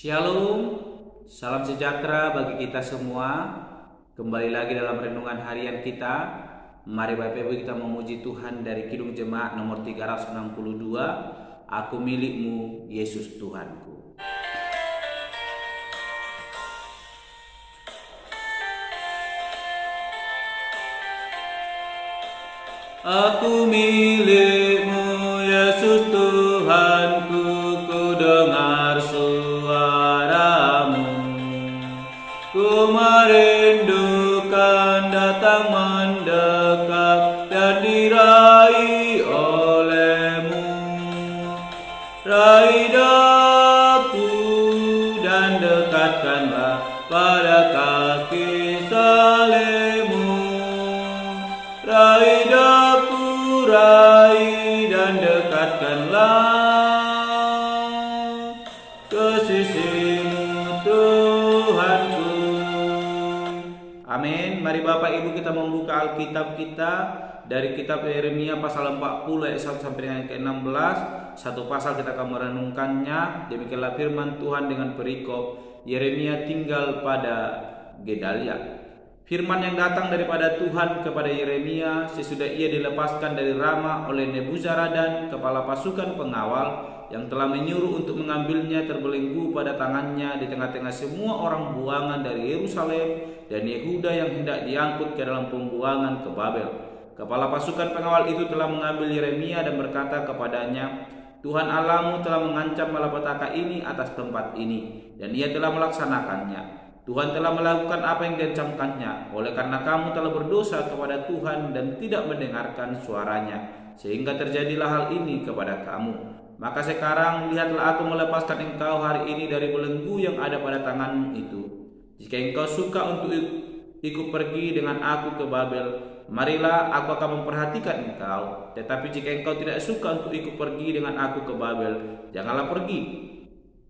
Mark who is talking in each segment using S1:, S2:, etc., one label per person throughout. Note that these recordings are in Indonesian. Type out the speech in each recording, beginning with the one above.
S1: Shalom, salam sejahtera bagi kita semua. Kembali lagi dalam renungan harian kita. Mari Bapak Ibu kita memuji Tuhan dari Kidung Jemaat nomor 362. Aku milikmu, Yesus Tuhanku. Aku milikmu, Yesus Tuhanku, ku dengar suaramu. Ku merindukan datang mendekat dan diraih olehmu. Raih daku dan dekatkanlah pada kaki salibmu. Raih daku, raih dan dekatkanlah ke sisimu Tuhanku. Amin. Mari Bapak Ibu kita membuka Alkitab kita dari kitab Yeremia pasal 40 ayat 1 sampai dengan ke-16. Satu pasal kita akan merenungkannya. Demikianlah firman Tuhan dengan perikop Yeremia tinggal pada Gedalia. Firman yang datang daripada Tuhan kepada Yeremia sesudah ia dilepaskan dari Rama oleh Nebuzaradan, kepala pasukan pengawal, yang telah menyuruh untuk mengambilnya terbelenggu pada tangannya di tengah-tengah semua orang buangan dari Yerusalem dan Yehuda yang hendak diangkut ke dalam pembuangan ke Babel. Kepala pasukan pengawal itu telah mengambil Yeremia dan berkata kepadanya, Tuhan Allahmu telah mengancam malapetaka ini atas tempat ini, dan ia telah melaksanakannya. Tuhan telah melakukan apa yang diancamkannya, oleh karena kamu telah berdosa kepada Tuhan dan tidak mendengarkan suaranya, sehingga terjadilah hal ini kepada kamu. Maka sekarang lihatlah, aku melepaskan engkau hari ini dari belenggu yang ada pada tanganmu itu. Jika engkau suka untuk ikut pergi dengan aku ke Babel, marilah, aku akan memperhatikan engkau. Tetapi jika engkau tidak suka untuk ikut pergi dengan aku ke Babel, janganlah pergi.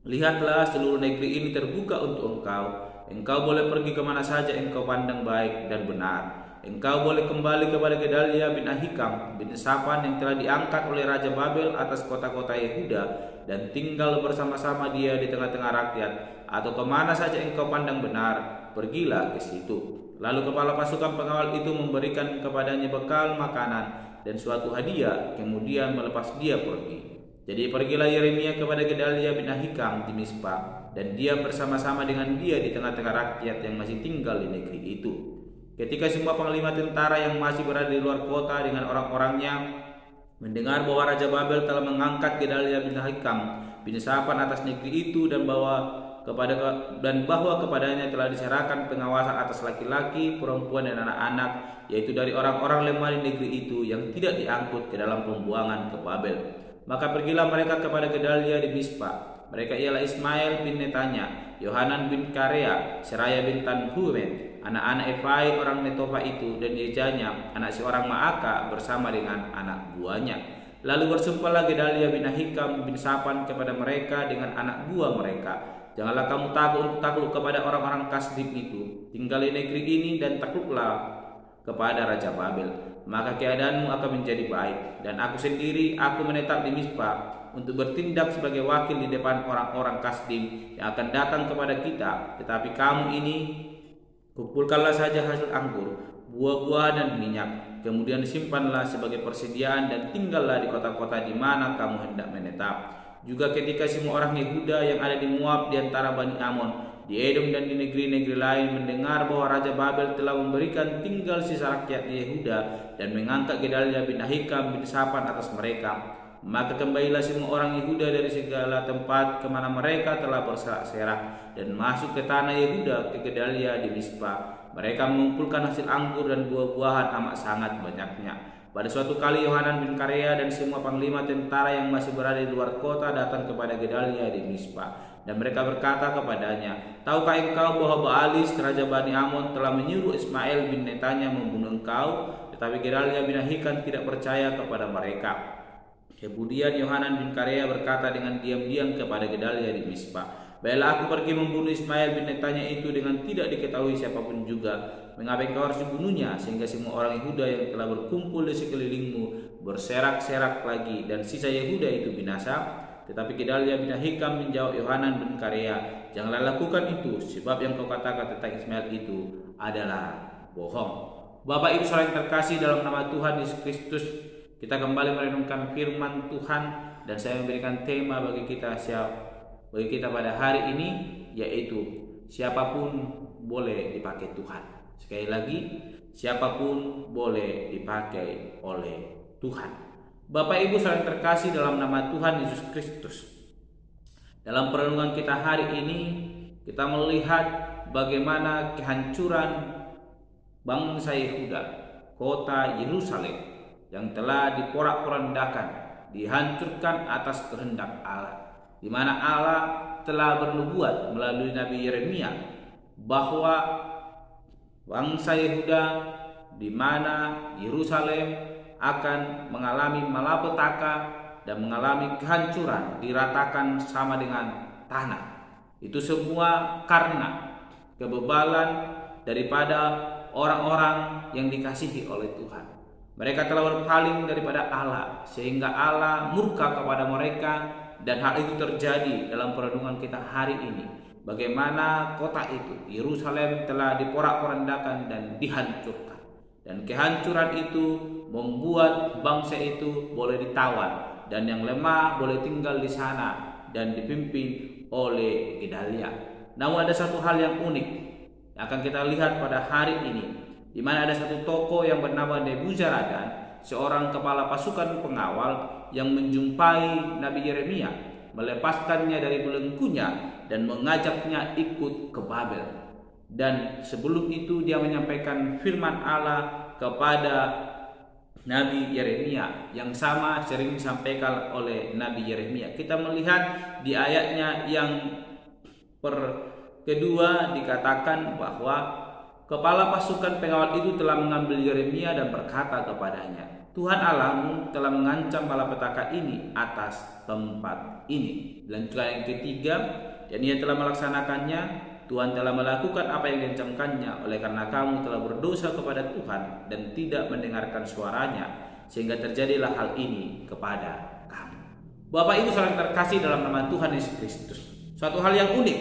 S1: Lihatlah, seluruh negeri ini terbuka untuk engkau. Engkau boleh pergi kemana saja engkau pandang baik dan benar. Engkau boleh kembali kepada Gedalia bin Ahikam bin Safan yang telah diangkat oleh Raja Babel atas kota-kota Yehuda, dan tinggal bersama-sama dia di tengah-tengah rakyat, atau kemana saja engkau pandang benar, pergilah ke situ. Lalu kepala pasukan pengawal itu memberikan kepadanya bekal makanan dan suatu hadiah, kemudian melepas dia pergi. Jadi pergilah Yeremia kepada Gedalia bin Ahikam di Mispa, dan dia bersama-sama dengan dia di tengah-tengah rakyat yang masih tinggal di negeri itu. Ketika semua panglima tentara yang masih berada di luar kota dengan orang-orangnya mendengar bahwa Raja Babel telah mengangkat Gedalia bin Ahikam bin Safan atas negeri itu dan bahwa kepadanya telah diserahkan pengawasan atas laki-laki, perempuan dan anak-anak, yaitu dari orang-orang lemah di negeri itu yang tidak diangkut ke dalam pembuangan ke Babel. Maka pergilah mereka kepada Gedalia di Mispa. Mereka ialah Ismail bin Netanya, Yohanan bin Karea, Seraya bin Tanhumen, anak-anak Efai orang Netofa itu, dan Yejanya, anak seorang Maaka bersama dengan anak buahnya. Lalu bersumpahlah Gedalia bin Ahikam bin Safan kepada mereka dengan anak buah mereka, janganlah kamu takluk kepada orang-orang Kasdim itu, tinggal di negeri ini dan takluklah kepada Raja Babel. Maka keadaanmu akan menjadi baik, dan aku sendiri menetap di Mispa untuk bertindak sebagai wakil di depan orang-orang Kasdim yang akan datang kepada kita. Tetapi kamu ini kumpulkanlah saja hasil anggur, buah-buahan dan minyak, kemudian simpanlah sebagai persediaan dan tinggallah di kota-kota di mana kamu hendak menetap. Juga ketika semua orang Yehuda yang ada di Moab di antara Bani Amon, di Edom dan di negeri-negeri lain mendengar bahwa Raja Babel telah memberikan tinggal sisa rakyat di Yehuda dan mengangkat Gedalia bin Ahikam bin Safan atas mereka, maka kembalilah semua orang Yehuda dari segala tempat kemana mereka telah berserak dan masuk ke tanah Yehuda ke Gedalia di Mispa. Mereka mengumpulkan hasil anggur dan buah-buahan amat sangat banyaknya. Pada suatu kali Yohanan bin Karea dan semua panglima tentara yang masih berada di luar kota datang kepada Gedalia di Mispa. Dan mereka berkata kepadanya, tahukah engkau bahwa Baalis, raja Bani Amon, telah menyuruh Ismail bin Netanya membunuh engkau? Tetapi Gedalia bin Ahikam tidak percaya kepada mereka. Kemudian Yohanan bin Karea berkata dengan diam-diam kepada Gedalia di Mispa, baiklah, aku pergi membunuh Ismail bin Netanya itu dengan tidak diketahui siapapun juga. Mengapa engkau harus dibunuhnya, sehingga semua orang Yehuda yang telah berkumpul di sekelilingmu berserak-serak lagi, dan sisa Yehuda itu binasa? Tetapi Gedalia bin Ahikam menjawab Yohanan bin Karea, janganlah lakukan itu, sebab yang kau katakan tentang Ismail itu adalah bohong. Bapak Ibu saudara yang terkasih dalam nama Tuhan Yesus Kristus, kita kembali merenungkan firman Tuhan, dan saya memberikan tema bagi kita pada hari ini, yaitu siapapun boleh dipakai Tuhan. Sekali lagi, siapapun boleh dipakai oleh Tuhan. Bapak Ibu saudara yang terkasih dalam nama Tuhan Yesus Kristus, dalam perenungan kita hari ini kita melihat bagaimana kehancuran bangsa Yehuda, kota Yerusalem yang telah diporak-porandakan, dihancurkan atas kehendak Allah, di mana Allah telah bernubuat melalui Nabi Yeremia bahwa bangsa Yehuda, di mana Yerusalem akan mengalami malapetaka dan mengalami kehancuran, diratakan sama dengan tanah. Itu semua karena kebebalan daripada orang-orang yang dikasihi oleh Tuhan. Mereka telah berpaling daripada Allah, sehingga Allah murka kepada mereka, dan hal itu terjadi dalam perenungan kita hari ini. Bagaimana kota itu, Yerusalem, telah diporak-porandakan dan dihancurkan. Dan kehancuran itu membuat bangsa itu boleh ditawan, dan yang lemah boleh tinggal di sana dan dipimpin oleh Gedalia. Namun ada satu hal yang unik yang akan kita lihat pada hari ini, di mana ada satu tokoh yang bernama Nebuzaradan, seorang kepala pasukan pengawal yang menjumpai Nabi Yeremia, melepaskannya dari belenggunya dan mengajaknya ikut ke Babel. Dan sebelum itu dia menyampaikan firman Allah kepada Nabi Yeremia yang sama sering disampaikan oleh Nabi Yeremia. Kita melihat di ayatnya yang kedua dikatakan bahwa kepala pasukan pengawal itu telah mengambil Yeremia dan berkata kepadanya, Tuhan Allahmu telah mengancam malapetaka ini atas tempat ini. Lanjutan yang ketiga, dan ia telah melaksanakannya. Tuhan telah melakukan apa yang diancamkannya, oleh karena kamu telah berdosa kepada Tuhan dan tidak mendengarkan suaranya, sehingga terjadilah hal ini kepada kamu. Bapak Ibu saudara terkasih dalam nama Tuhan Yesus Kristus, suatu hal yang unik.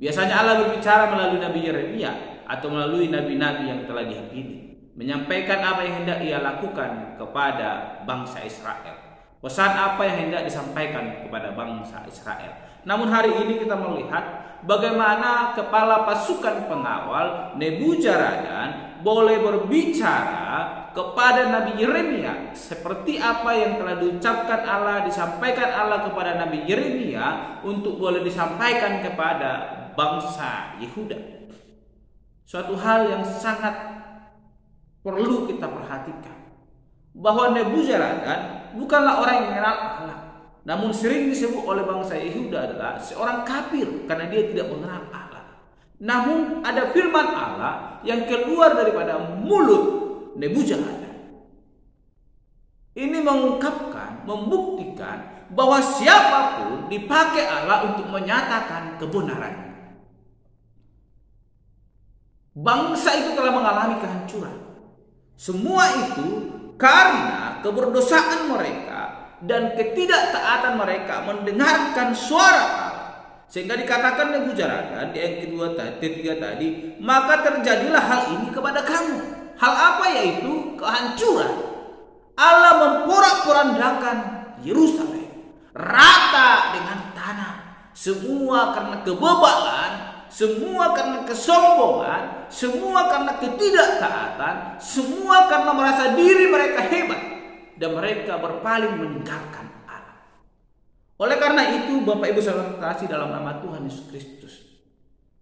S1: Biasanya Allah berbicara melalui Nabi Yeremia atau melalui nabi-nabi yang telah Dia pilih, menyampaikan apa yang hendak Ia lakukan kepada bangsa Israel, pesan apa yang hendak disampaikan kepada bangsa Israel. Namun hari ini kita melihat bagaimana kepala pasukan pengawal Nebuzaradan boleh berbicara kepada Nabi Yeremia seperti apa yang telah diucapkan Allah, disampaikan Allah kepada Nabi Yeremia untuk boleh disampaikan kepada bangsa Yehuda. Suatu hal yang sangat perlu kita perhatikan, bahwa Nebuzaradan bukanlah orang yang mengenal Allah, namun sering disebut oleh bangsa Yehuda adalah seorang kafir karena dia tidak mengenal Allah. Namun ada firman Allah yang keluar daripada mulut Nebuzaradan. Ini mengungkapkan, membuktikan bahwa siapapun dipakai Allah untuk menyatakan kebenarannya. Bangsa itu telah mengalami kehancuran. Semua itu karena keberdosaan mereka dan ketidaktaatan mereka mendengarkan suara Allah. Sehingga dikatakan Nebuzaradan di ayat ketiga tadi, maka terjadilah hal ini kepada kamu. Hal apa? Yaitu kehancuran. Allah memporak-porandakan Yerusalem rata dengan tanah. Semua karena kebebalan, semua karena kesombongan, semua karena ketidaktaatan, semua karena merasa diri mereka hebat, dan mereka berpaling meninggalkan Allah. Oleh karena itu, Bapak Ibu saudara terkasih dalam nama Tuhan Yesus Kristus,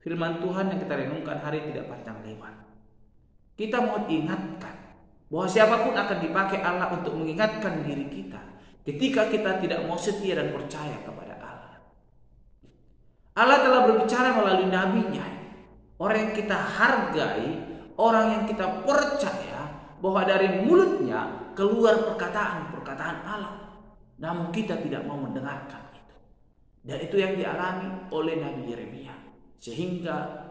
S1: firman Tuhan yang kita renungkan hari tidak panjang lebar. Kita mau ingatkan bahwa siapapun akan dipakai Allah untuk mengingatkan diri kita ketika kita tidak mau setia dan percaya kepada Allah. Allah telah berbicara melalui nabinya, orang yang kita hargai, orang yang kita percaya bahwa dari mulutnya keluar perkataan-perkataan Allah. Namun kita tidak mau mendengarkan itu. Dan itu yang dialami oleh Nabi Yeremia, sehingga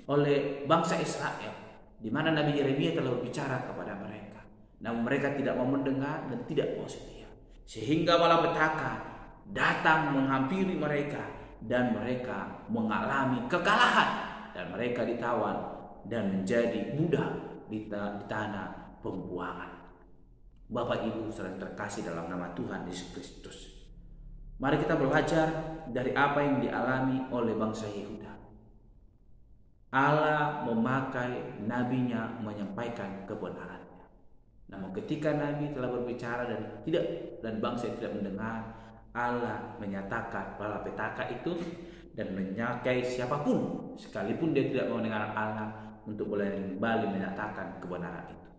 S1: oleh bangsa Israel, di mana Nabi Yeremia telah berbicara kepada mereka. Namun mereka tidak mau mendengar dan tidak mau setia. Sehingga malapetaka datang menghampiri mereka dan mereka mengalami kekalahan dan mereka ditawan dan menjadi budak di tanah pembuangan. Bapak Ibu saudara terkasih dalam nama Tuhan Yesus Kristus, mari kita belajar dari apa yang dialami oleh bangsa Yehuda. Allah memakai nabinya menyampaikan kebenarannya. Namun ketika nabi telah berbicara dan bangsa tidak mendengar, Allah menyatakan bahwa petaka itu dan menyakai siapapun sekalipun dia tidak mau mendengar Allah untuk boleh kembali menyatakan kebenaran itu.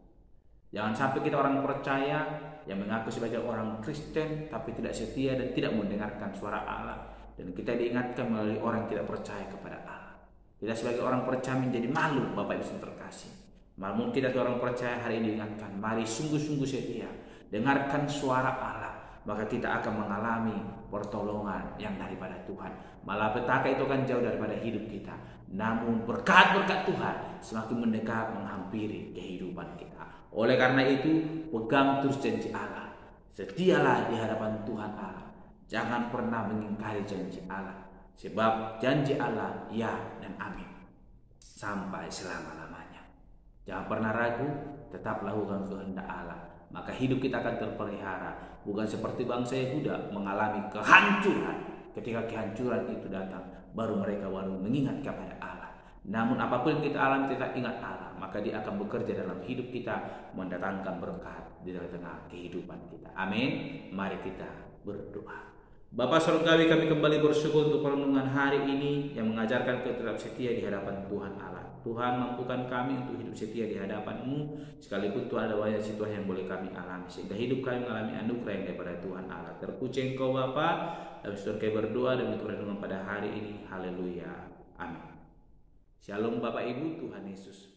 S1: Jangan sampai kita orang percaya yang mengaku sebagai orang Kristen tapi tidak setia dan tidak mendengarkan suara Allah, dan kita diingatkan melalui orang yang tidak percaya kepada Allah. Kita sebagai orang percaya menjadi malu, Bapak Ibu terkasih. Namun kita sebagai orang percaya hari ini diingatkan, mari sungguh-sungguh setia, dengarkan suara Allah, maka kita akan mengalami pertolongan yang daripada Tuhan. Malapetaka itu akan jauh daripada hidup kita. Namun berkat-berkat Tuhan semakin mendekat menghampiri kehidupan kita. Oleh karena itu, pegang terus janji Allah. Setialah di hadapan Tuhan Allah. Jangan pernah mengingkari janji Allah. Sebab janji Allah ya dan amin sampai selama-lamanya. Jangan pernah ragu, tetap lakukan kehendak Allah. Maka hidup kita akan terpelihara. Bukan seperti bangsa Yehuda mengalami kehancuran. Ketika kehancuran itu datang, baru mereka mengingat kepada Allah. Namun apapun yang kita alami, kita ingat Allah, maka dia akan bekerja dalam hidup kita, mendatangkan berkat di tengah kehidupan kita. Amin. Mari kita berdoa. Bapa Surgawi, kami kembali bersyukur untuk perenungan hari ini yang mengajarkan kita tetap setia di hadapan Tuhan Allah. Tuhan, mampukan kami untuk hidup setia di hadapan-Mu, sekalipun Tuhan ada banyak situasi yang boleh kami alami, sehingga hidup kami mengalami anugerah yang daripada Tuhan Allah. Terpuji Engkau Bapa, dan setelah kami berdoa dan untuk renungan pada hari ini. Haleluya. Amin. Shalom Bapak Ibu, Tuhan Yesus